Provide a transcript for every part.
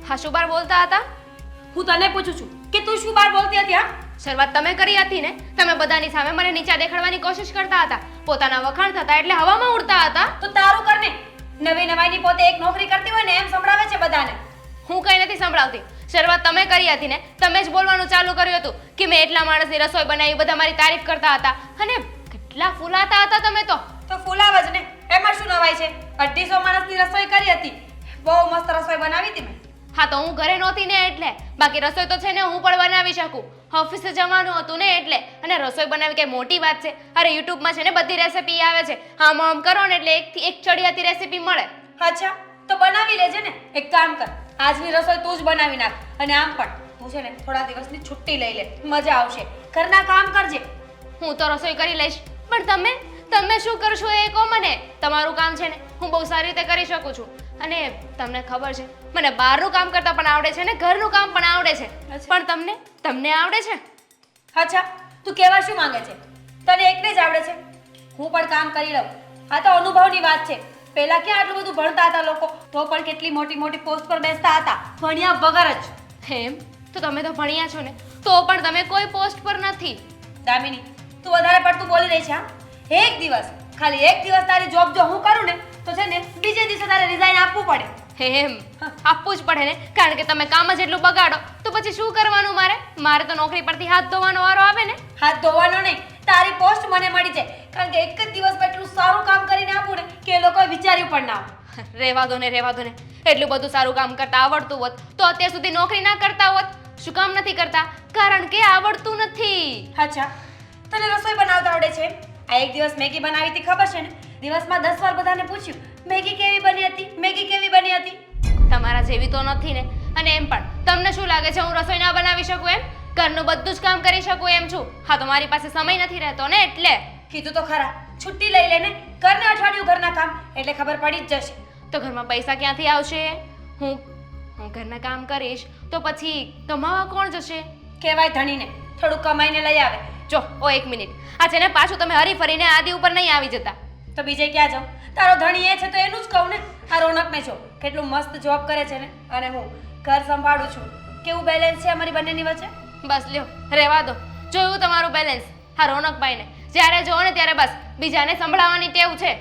હા, શું બાર બોલતા હતા? હું તને પૂછું છું કે તું શું બાર બોલતી હતી? હા, શરૂઆત તમે કરી હતી ને. તમે બધાની સામે મને નીચા દેખાડવાની કોશિશ કરતા હતા. પોતાના વખાણ થતા એટલે હવામાં ઉડતા હતા. તો તારું કર ને. નવી નવાઈની પોતે એક નોકરી કરતી હોય ને એમ સંભળાવે છે બધાને. હું કઈ નથી સંભળાવતી. શરૂઆત તમે કરી હતી ને. તમે જ બોલવાનું ચાલુ કર્યું હતું કે મેં એટલા માણસની રસોઈ બનાવી, બધા મારી તારીફ કરતા હતા અને કેટલા ફૂલાતા હતા તમે તો. તો ફૂલાવ જ ને, એમાં શું નવાઈ છે? 250 માણસની રસોઈ કરી હતી. બહુ મસ્ત રસોઈ બનાવી હતી મેં. હા, તો હું ઘરે નહોતી ને એટલે. બાકી રસોઈ તો છે ને હું પણ બનાવી શકું. ઓફિસે જવાનું હતું ને એટલે. અને રસોઈ બનાવી કઈ મોટી વાત છે? અરે યુટ્યુબમાં છે ને બધી રેસીપી આવે છે. આમ કરો ને એટલે એકથી એક ચડિયાતી રેસીપી મળે. અચ્છા, તો બનાવી લેજે ને. એક કામ કર, આજની રસોઈ તું જ બનાવી નાખ. અને આમ પણ તું છે ને થોડા દિવસની છુટ્ટી લઈ લે, મજા આવશે. ઘરના કામ કરજે. હું તો રસોઈ કરી લઈશ, પણ તમે શું કરશો એ કહો મને. તમારું કામ છે ને હું બહુ સારી રીતે કરી શકું છું. અને તમને ખબર છે મને બહારનું કામ કરતા પણ આવડે છે ને ઘરનું કામ પણ આવડે છે. પણ તમને આવડે છે? અચ્છા, તું કહેવા શું માંગે છે? તને એકને જ આવડે છે? હું પણ કામ કરી લઉં. આ તો અનુભવની વાત છે. પહેલા ક્યાં આટલું બધું ભણતા હતા લોકો, તો પણ કેટલી મોટી મોટી પોસ્ટ પર બેસતા હતા ભણ્યા વગર જ. એમ તો તમે તો ભણ્યા છો ને, તો પણ તમે કોઈ પોસ્ટ પર નથી. દામિની, તું વધારે પડતું બોલી રહી છે. હા, એક દિવસ, ખાલી એક દિવસ તારી જોબ જો હું કરું ને તો છે ને બીજે દિવસે તારે રિઝાઇન આપવું પડે. એમ આપવું જ પડે ને, કારણ કે તમે કામ જ એટલું બગાડો તો પછી શું કરવાનું મારે તો નોકરી પરથી હાથ ધોવાનો વારો આવે ને. હાથ ધોવાનો નહીં, તારી પોસ્ટ મને મળી જાય. કારણ કે એક જ દિવસમાં એટલું સારું કામ કરીને આપું ને કે એ લોકોએ વિચાર્યું પણ ના હોય. રહેવા દો ને. એટલું બધું સારું કામ કરતા આવડતું હોત તો અત્યાર સુધી નોકરી ના કરતા હોત. શું કામ નથી કરતા? કારણ કે આવડતું નથી. અચ્છા, તને રસોઈ બનાવતા આવડે છે? આ એક દિવસ મેગી બનાવી હતી ખબર છે ને? દિવસમાં 10 વાર બધાને પૂછ્યું મેગી કેવી બની હતી. તમારા જેવી તો નથી ને. અને એમ પણ તમને શું લાગે છે હું રસોઈ ના બનાવી શકું એમ? ઘરનું બધું જ કામ કરી શકું એમ છું. હા, તો મારી પાસે સમય નથી રહેતો ને એટલે. કીધું તો ખરા, છુટ્ટી લઈ લે ને. કરને અઠવાડિયું ઘરના કામ, એટલે ખબર પડી જ જશે. તો ઘરમાં પૈસા ક્યાંથી આવશે? હું ઘરના કામ કરીશ તો પછી કમાવા કોણ જશે? કહેવાય ધણીને થોડું કમાઈને લઈ આવે. જો એક મિનિટ, આ છે ને પાછું તમે હરી ફરીને આદિ ઉપર નહીં આવી જતા. તો બીજે ક્યાં જાઉં? તારો ધણી એ છે તો એનું જ કહું ને. આ રોનકને જો કેટલું મસ્ત જોબ કરે છે ને, અને હું ઘર સંભાળું છું. કેવું બેલેન્સ છે અમારી બંનેની વચ્ચે? બસ લ્યો, રહેવા દો. જોયું તમારું બેલેન્સ. હા, રોનકભાઈને જ્યારે જોવો ને ત્યારે બસ બીજાને સંભળાવવાની ટેવ છે.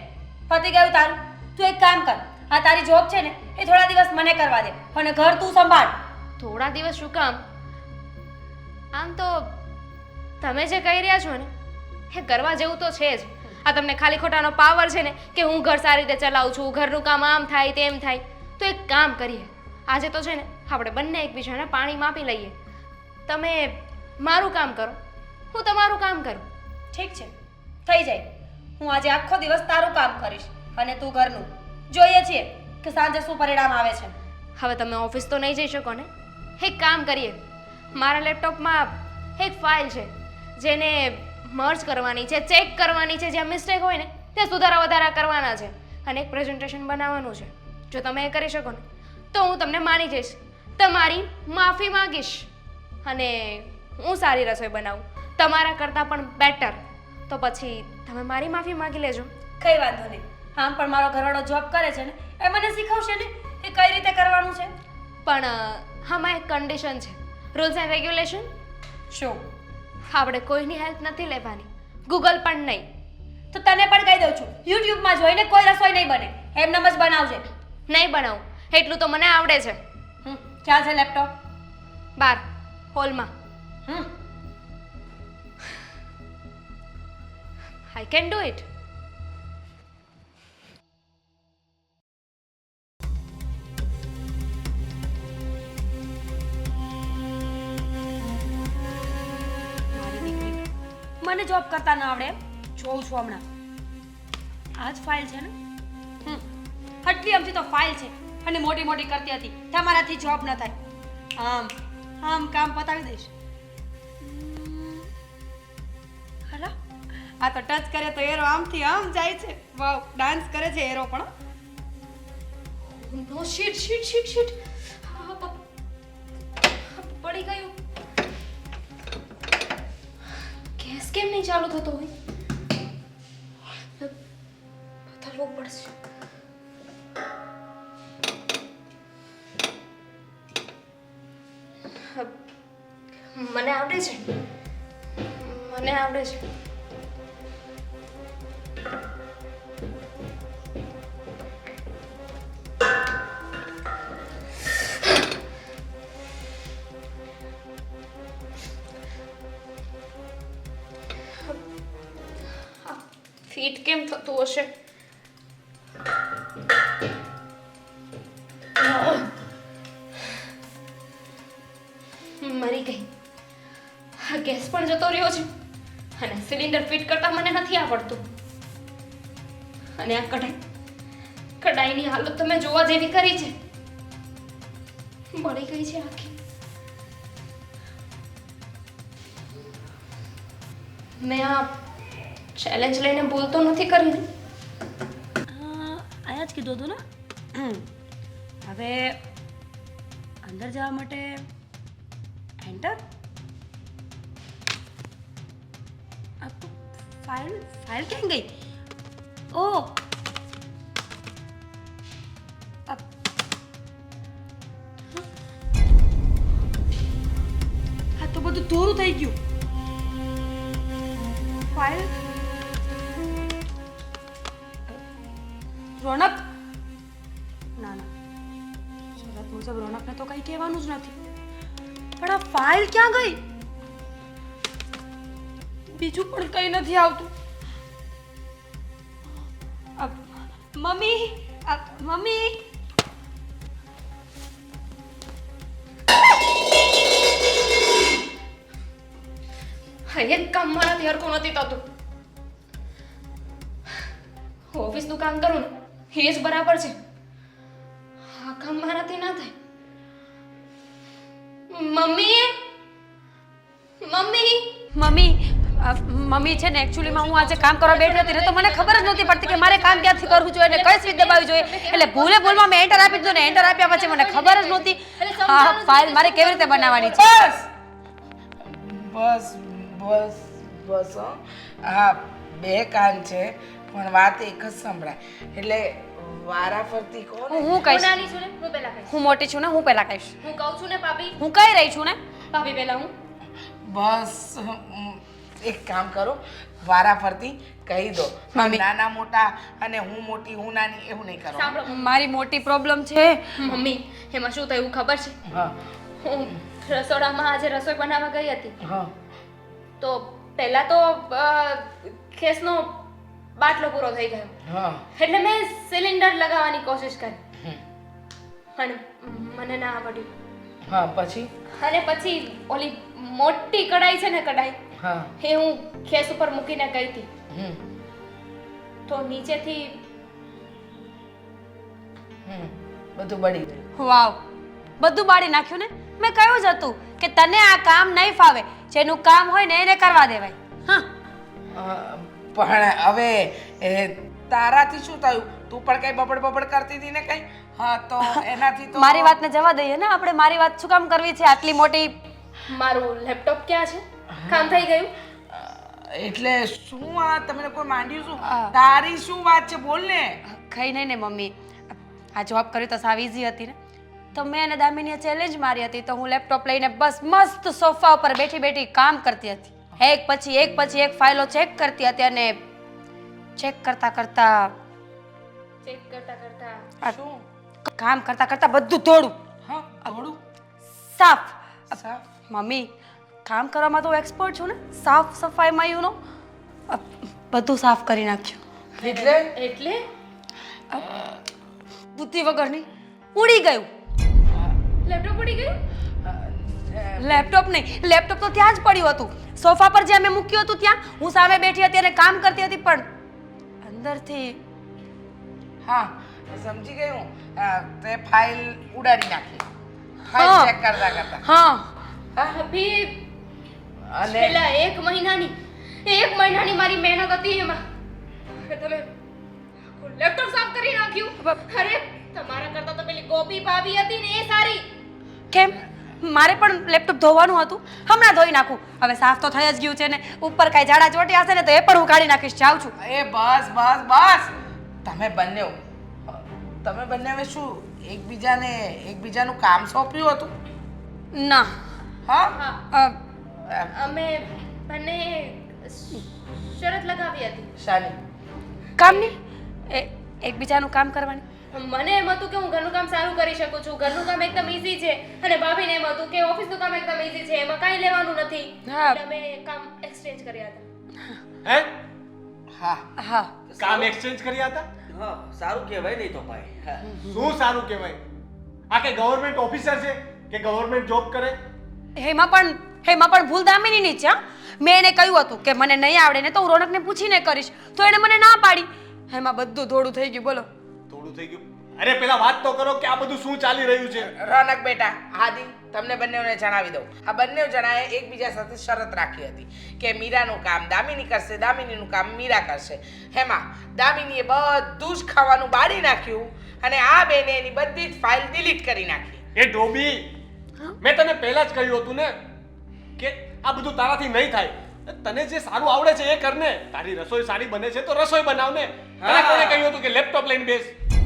પતી ગયું તારું. તું એક કામ કર, આ તારી જોબ છે ને એ થોડા દિવસ મને કરવા દે અને ઘર તું સંભાળ. થોડા દિવસ શું કામ? આમ તો તમે જે કહી રહ્યા છો ને એ કરવા જેવું તો છે જ. આ તમને ખાલી ખોટાનો પાવર છે ને કે હું ઘર સારી રીતે ચલાવું છું, ઘરનું કામ આમ થાય તેમ થાય. તો એક કામ કરીએ, આજે તો છે ને આપણે બંને એકબીજાને પાણી માપી લઈએ. તમે મારું કામ કરો, હું તમારું કામ કરું. ઠીક છે, થઈ જાય. હું આજે આખો દિવસ તારું કામ કરીશ અને તું ઘરનું. જોઈએ છીએ કે સાંજે શું પરિણામ આવે છે. હવે તમે ઓફિસ તો નહીં જઈ શકો ને. એક કામ કરીએ, મારા લેપટોપમાં એક ફાઇલ છે જેને મર્જ કરવાની છે, ચેક કરવાની છે. જ્યાં મિસ્ટેક હોય ને ત્યાં સુધારા વધારા કરવાના છે અને એક પ્રેઝન્ટેશન બનાવવાનું છે. જો તમે એ કરી શકો ને તો હું તમને માની જઈશ, તમારી માફી માંગીશ અને હું સારી રસોઈ બનાવું તમારા કરતાં પણ બેટર. તો પછી તમે મારી માફી માંગી લેજો. કઈ વાંધો નહીં. આમ પણ મારો ઘરવાળો જોબ કરે છે ને, એ મને શીખવશે ને કે કઈ રીતે કરવાનું છે. પણ આમાં એક કન્ડિશન છે, રૂલ્સ એન્ડ રેગ્યુલેશન. શું? આપણે કોઈની હેલ્પ નથી લેવાની, ગૂગલ પણ નહીં. તો તને પણ કહી દઉં છું, યુટ્યુબમાં જોઈને કોઈ રસોઈ નહીં બને, એમનેમ જ બનાવજે. નહીં બનાવું એટલું તો મને આવડે છે. ક્યાં છે લેપટોપ? બાર હોલમાં. I can do it. મને જોબ કરતા ન આવડે એમ? જોઉં છું હમણાં. આ જ ફાઇલ છે ને? આટલી અમથી તો ફાઇલ છે અને મોટી મોટી કરતી હતી. તમારાથી જોબ ન થાય. આમ કામ પતાવી દઈશ. હલા, આ તો ટચ કરે તો એરો આમથી આમ જાય છે. વાવ, ડાન્સ કરે છે એરો પણ. નો શીટ. પડી ગયું. ગેસ કેમ નહીં ચાલુ થતો હોય? બદલવું પડશે. આવડે છે. મને આવડે છે. ફીટ કેમ થતું હશે? મરી ગઈ. આ ગેસ પણ જતો રહ્યો છે અને સિલિન્ડર ફિટ કરતા મને નથી આવડતું. અને આ કઢાઈની હાલત તમે જોવા જેવી કરી છે. બળી ગઈ છે આખી. મેં આ ચેલેન્જ લઈને ભૂલ તો નથી કરી ને? આયા જ કીધું હતું ને. હવે અંદર જવા માટે એન્ટર. ફાઇલ ક્યાં ગઈ? ઓ આ તો બધું ધોરું થઈ ગયું. ફાઇલ રોનક. ના ના, શરત મુજબ રોનકને તો કંઈ કહેવાનું જ નથી. પણ આ ફાઇલ ક્યાં ગઈ? બીજું પણ કંઈ નથી આવતું. Mummy, mummy. એક કામ મારાથી હરખું નથી થતું. ઓફિસનું કામ કરું ને એ જ બરાબર છે. આ કામ મારાથી ના થાય. Mummy, mummy. મમ્મી છે ને, એકચ્યુઅલીમાં હું આજે કામ કરવા બેઠી હતી ને તો મને ખબર જ નહોતી પડતી કે મારે કામ ક્યાંથી કરવું જોઈએ અને કઈ સ્વિચ દબાવવી જોઈએ. એટલે ભૂલમાં મેં એન્ટર આપી દીધું ને એન્ટર આપ્યા પછી મને ખબર જ નહોતી આ ફાઇલ મારે કેવી રીતે બનાવવાની છે. બસ બસ બસ હો. હા, બે કાન છે પણ વાત એક જ સંભળાય. એટલે વારા ફરતી કોણ? હું હું કહીશ. નાની છું ને, હું પહેલા કહીશ. હું મોટી છું ને, હું પહેલા કહીશ. હું કહું છું ને ભાભી. હું કહી રહી છું ને. ભાભી પહેલા હું. બસ એક કામ કરો, વારા ફરતી કહી દો. મમ્મી. નાના મોટા અને હું મોટી હું નાની એવું નહીં કરો. સાંભળો મારી મોટી પ્રોબ્લેમ છે. મમ્મી, એમાં શું થયું ખબર છે? હા હું રસોડામાં આજે રસોઈ બનાવવા ગઈ હતી હા તો પહેલા તો ગેસનો બાટલો પૂરો થઈ ગયો. હા એટલે મેં સિલિન્ડર લગાવવાની કોશિશ કરી હમ. પણ મને ના આવડ્યું. હા પછી અને પછી ઓલી મોટી કઢાઈ છે ને, કઢાઈ હા એ હું ગેસ ઉપર મૂકીને ગઈ હતી હમ તો નીચેથી બધું બળી ગયું. વાવ, બધું બાળી નાખ્યું ને. મેં કહ્યું જ હતું કે તને આ કામ નહીં ફાવે. જેનું કામ હોય ને એને કરવા દેવાય. હા, પણ હવે તારાથી શું થયું? તું પણ કઈ બબડ કરતી હતી ને કઈ? હા તો એનાથી તો મારી વાતને જવા દઈએ ને આપણે. મારી વાત શું કામ કરવી છે આટલી મોટી? મારું લેપટોપ ક્યાં છે? કામ થઈ ગયું? એટલે શું આ તમે કોઈ માંડ્યું શું? હા. તારી શું વાત છે? બોલ ને. કઈ નહીં ને મમ્મી, આ જોબ કરી તો સાવ ઈઝી હતી ને. તો મેં અને દામિનીએ ચેલેન્જ મારી હતી તો હું લેપટોપ લઈને બસ મસ્ત સોફા ઉપર બેઠી બેઠી કામ કરતી હતી. એક પછી એક ફાઇલો ચેક કરતી હતી અને ચેક કરતા કરતા ચેક કરતા કરતા શું? કામ કરતા કરતા બધું થોડું હા થોડું સાફ. સાફ. મમ્મી, કામ કરવામાં તો એક્સપર્ટ છું ને. સાફ સફાઈમાં યુ નો બધું સાફ કરી નાખ્યું. એટલે એટલે બુદ્ધિ વગરની ઉડી ગયું. લેપટોપ પડી ગયું? લેપટોપ નહીં, લેપટોપ તો ત્યાં જ પડ્યું હતું. સોફા પર જ્યાં મેં મૂક્યું હતું ત્યાં હું સામે બેઠી હતી અને કામ કરતી હતી પણ અંદરથી હા સમજી ગઈ હું. તે ફાઇલ ઉડાડી નાખી. હા. ફાઇલ ચેક કરતા કરતા. હા, ભાભી અને છેલ્લા એક મહિનાની મારી મહેનત હતી એમાં તમે લેપટોપ સાફ કરી નાખ્યું. અરે તમારા કરતા તો પેલી ગોપી ભાભી હતી ને એ સારી. કેમ? મારે પણ લેપટોપ ધોવાનું હતું. હમણાં ધોઈ નાખું. હવે સાફ તો થઈ જ ગયું છે ને. ઉપર કાંઈ જાડા ચોટી હશે ને તો એ પણ હું કાઢી નાખીશ. જાઉં છું. એ બસ બસ બસ. તમે બંને શું એકબીજાનું કામ સોંપ્યું હતું? ના, હા હા, અમે બંને શરત લગાવી હતી. શાની? કામની એ એકબીજાનું કામ કરવાની. મને એમ હતું કે હું ઘરનું કામ સારું કરી શકું છું, ઘરનું કામ એકદમ ઈઝી છે, અને ભાભીને એમ હતું કે ઓફિસનું કામ એકદમ ઈઝી છે, એમાં કાંઈ લેવાનું નથી. હા. એટલે અમે કામ એક્સચેન્જ કર્યા હતા. હે હા હા કામ એક્સચેન્જ કર્યા હતા? હા સારું કહેવાય નહીં તો ભાઈ હા. શું સારું કહેવાય? આ કે ગવર્નમેન્ટ ઓફિસર છે કે ગવર્નમેન્ટ જોબ કરે? એમાં પણ ભૂલ દામિનીની જ છે. હા. મેં એને કહ્યું હતું કે મને નહીં આવડે ને તો હું રોનકને પૂછીને કરીશ, તો એણે મને ના પાડી. એમાં બધું થોડું થઈ ગયું. બોલો. થોડું થઈ ગયું. અરે પેલા વાત તો કરો કે આ બધું શું ચાલી રહ્યું છે? રોનક બેટા, આદિ તમને બંનેઓને જણાવી દઉં. આ બંને જણાએ એકબીજા સાથે શરત રાખી હતી કે મીરાનું કામ દામિની કરશે, દામિનીનું કામ મીરા કરશે. હેમાં દામિનીએ બધું જ ખાવાનું બાળી નાખ્યું અને આ બેને એની બધી જ ફાઇલ ડિલીટ કરી નાખી. એ ડોબી, મેં તને પહેલા જ કહ્યું હતું ને કે આ બધું તારાથી નહીં થાય. તને જે સારું આવડે છે એ કર ને. તારી રસોઈ સારી બને છે તો રસોઈ બનાવ ને. તને કોણે કહ્યું હતું કે લેપટોપ લઈને બેસ?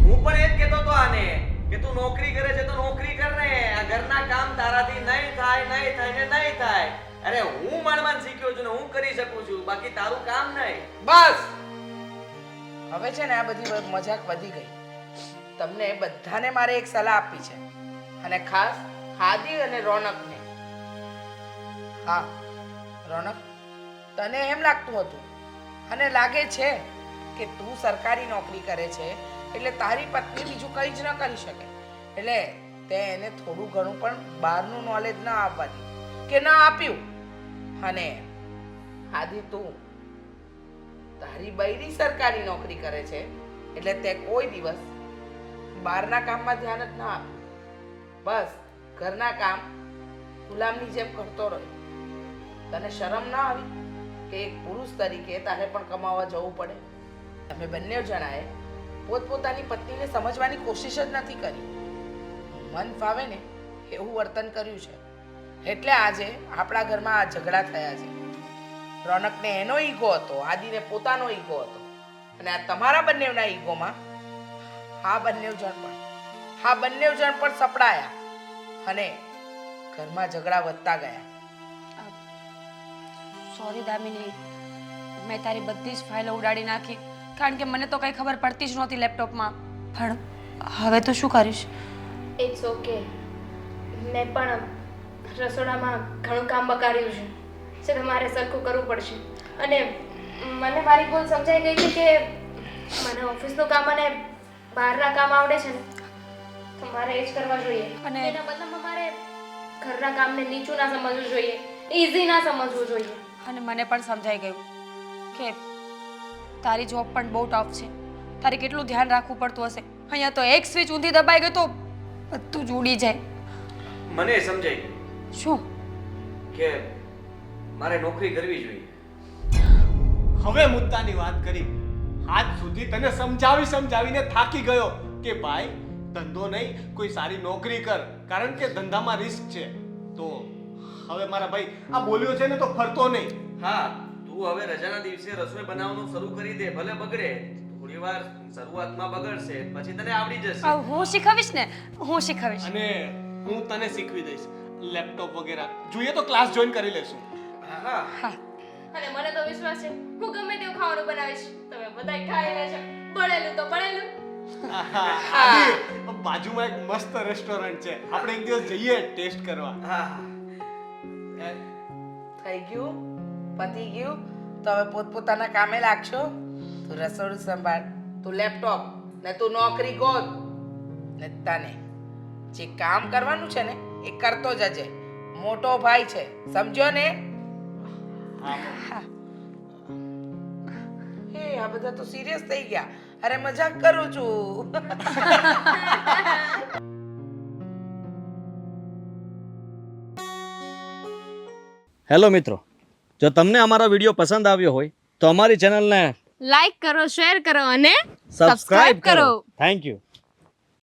હું પણ એ જ કહેતો હતો આને કે તું નોકરી કરે છે તો નોકરી કર ને. આ ઘરના કામ તારાથી નહીં થાય ને નહીં થાય. અરે હું માંડ શીખ્યો છું ને હું કરી શકું છું, બાકી તારું કામ નહીં. બસ હવે છે ને આ બધી મજાક વધી ગઈ. તમને બધાને મારે એક સલાહ આપવી છે, અને ખાસ આદિ અને રોનકને. હા રોનક, તને એમ લાગતું હતું અને લાગે છે કે તું સરકારી નોકરી કરે છે એટલે તારી પત્ની બીજું કંઈ જ ન કરી શકે, એટલે તે એને થોડું ઘણું પણ બહારનું નોલેજ ના આપવા દીધું કે ના આપ્યું. અને આદિ, તું તારી બૈરી સરકારી નોકરી કરે છે એટલે તે કોઈ દિવસ બહારના કામમાં ધ્યાન જ ના આપ્યું. બસ ઘરના કામ ગુલામની જેમ કરતો રહ્યો. તને શરમ ના આવી કે એક પુરુષ તરીકે તારે પણ કમાવા જવું પડે? તમે બંને જણાએ પોતપોતાની પત્નીને સમજવાની કોશિશ જ નથી કરી. મન ફાવે ને એવું વર્તન કર્યું છે, એટલે આજે આપણા ઘરમાં આ ઝઘડા થયા છે. રોનકને એનો ઈગો હતો, આદિને પોતાનો ઈગો હતો, અને આ તમારા બંનેના ઈગોમાં આ બંને જણ પણ સપડાયા અને ઘરમાં ઝઘડા વધતા ગયા. સોરી દામિની, મેં તારી બધી જ ફાઇલો ઉડાડી નાખી, કારણ કે મને તો કંઈ ખબર પડતી જ નહોતી લેપટોપમાં. પણ હવે તું શું કરીશ? It's okay. મેં પણ રસોડામાં ઘણું કામ બગાડ્યું છે, જે તમારે સરખું કરવું પડશે. અને મને મારી ભૂલ સમજાઈ ગઈ છે કે મને ઓફિસનું કામ અને બહારના કામ આવડે છે ને, તો મારે એ જ કરવા જોઈએ. અને એના બદલામાં મારે ઘરના કામને નીચું ના સમજવું જોઈએ, ઈઝી ના સમજવું જોઈએ. અને મને પણ સમજાઈ ગયું કે તારી જોબ પણ બહુ ટફ છે, તારે કેટલું ધ્યાન રાખવું પડતું હશે. અહીંયા તો એક સ્વિચ ઊંધી દબાઈ ગઈ તો બધું જ ઉડી જાય. મને સમજાય શું? કે મારે નોકરી કરવી જોઈએ. હવે મુદ્દાની વાત કરી. આજ સુધી તને સમજાવીને થાકી ગયો કે ભાઈ ધંધો નહીં, કોઈ સારી નોકરી કર, કારણ કે ધંધામાં રિસ્ક છે. તો હવે મારા ભાઈ આ બોલ્યો છે ને તો ફરતો નહીં. હા, તું હવે રજાના દિવસે રસોઈ બનાવવાનું શરૂ કરી દે. ભલે બગડે, થોડી વાર શરૂઆતમાં બગડશે, પછી તને આવડી જશે. હું શીખવીશ ને, હું શીખવીશ. અને હું તને શીખવી દઈશ લેપટોપ વગેરે. જોઈએ તો ક્લાસ જોઈન કરી લેશું. હા હા, અને મને તો વિશ્વાસ છે હું ગમે તેવું ખાવાનું બનાવીશ, તમે બધાય ખાઈ લેજો. બળેલું તો બળેલું. આદિ, બાજુમાં એક મસ્ત રેસ્ટોરન્ટ છે, આપણે એક દિવસ જઈએ ટેસ્ટ કરવા. હા થઈ ગયું, પતી ગયું. તો હવે પોતપોતાના કામે લાગશો. તું રસોડું સંભાળ, તું લેપટોપ, ને તું નોકરી ગોત, ને તને જે કામ કરવાનું છે ને એ કરતો જજે. મોટો ભાઈ છે, સમજ્યો ને? હા. હે, આ બધા તો સિરિયસ થઈ ગયા. અરે મજાક કરું છું. હેલો મિત્રો, જો તમને અમારો વિડીયો પસંદ આવ્યો હોય તો અમારી ચેનલને લાઈક કરો, શેર કરો અને સબસ્ક્રાઇબ કરો. Thank you.